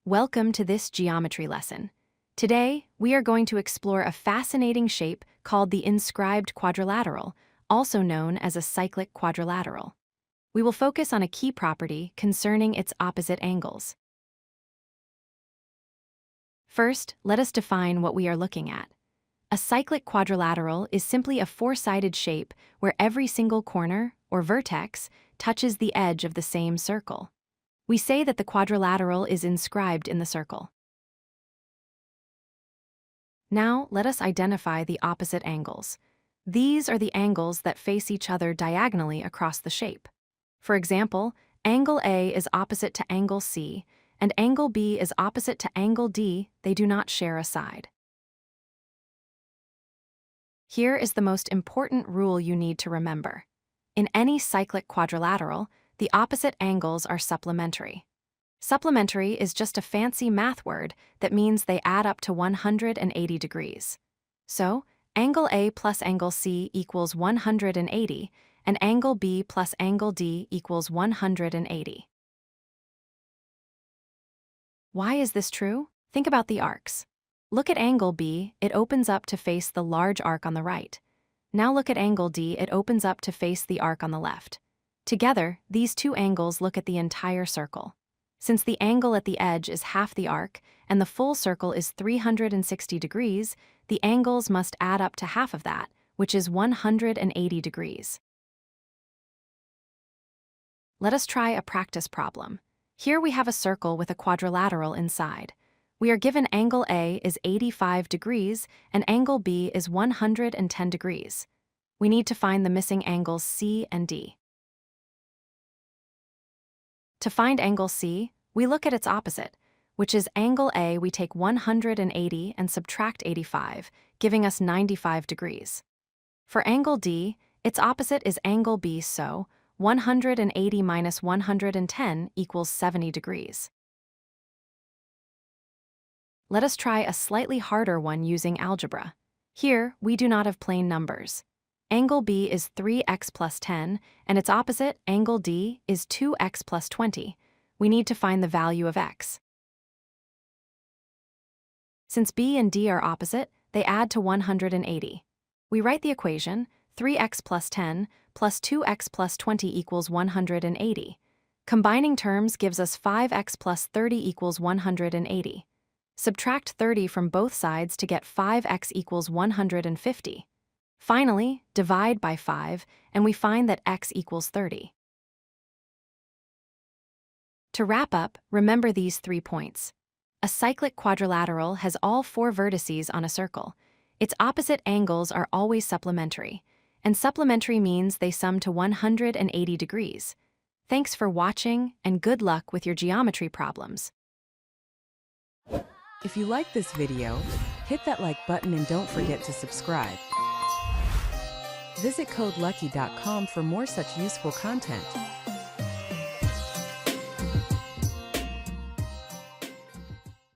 Welcome to this geometry lesson. Today, we are going to explore a fascinating shape called the inscribed quadrilateral, also known as a cyclic quadrilateral. We will focus on a key property concerning its opposite angles. First, let us define what we are looking at. A cyclic quadrilateral is simply a four-sided shape where every single corner, or vertex, touches the edge of the same circle. We say that the quadrilateral is inscribed in the circle. Now, let us identify the opposite angles. These are the angles that face each other diagonally across the shape. For example, angle A is opposite to angle C, and angle B is opposite to angle D. They do not share a side. Here is the most important rule you need to remember. In any cyclic quadrilateral, the opposite angles are supplementary. Supplementary is just a fancy math word that means they add up to 180 degrees. So, angle A plus angle C equals 180, and angle B plus angle D equals 180. Why is this true? Think about the arcs. Look at angle B, it opens up to face the large arc on the right. Now look at angle D, it opens up to face the arc on the left. Together, these two angles look at the entire circle. Since the angle at the edge is half the arc, and the full circle is 360 degrees, the angles must add up to half of that, which is 180 degrees. Let us try a practice problem. Here we have a circle with a quadrilateral inside. We are given angle A is 85 degrees and angle B is 110 degrees. We need to find the missing angles C and D. To find angle C, we look at its opposite, which is angle A. We take 180 and subtract 85, giving us 95 degrees. For angle D, its opposite is angle B, so 180 minus 110 equals 70 degrees. Let us try a slightly harder one using algebra. Here, we do not have plain numbers. Angle B is 3x plus 10, and its opposite, angle D, is 2x plus 20. We need to find the value of x. Since B and D are opposite, they add to 180. We write the equation, 3x plus 10 plus 2x plus 20 equals 180. Combining terms gives us 5x plus 30 equals 180. Subtract 30 from both sides to get 5x equals 150. Finally, divide by 5, and we find that x equals 30. To wrap up, remember these 3 points. A cyclic quadrilateral has all 4 vertices on a circle. Its opposite angles are always supplementary, and supplementary means they sum to 180 degrees. Thanks for watching, and good luck with your geometry problems. If you like this video, hit that like button and don't forget to subscribe. Visit codelucky.com for more such useful content.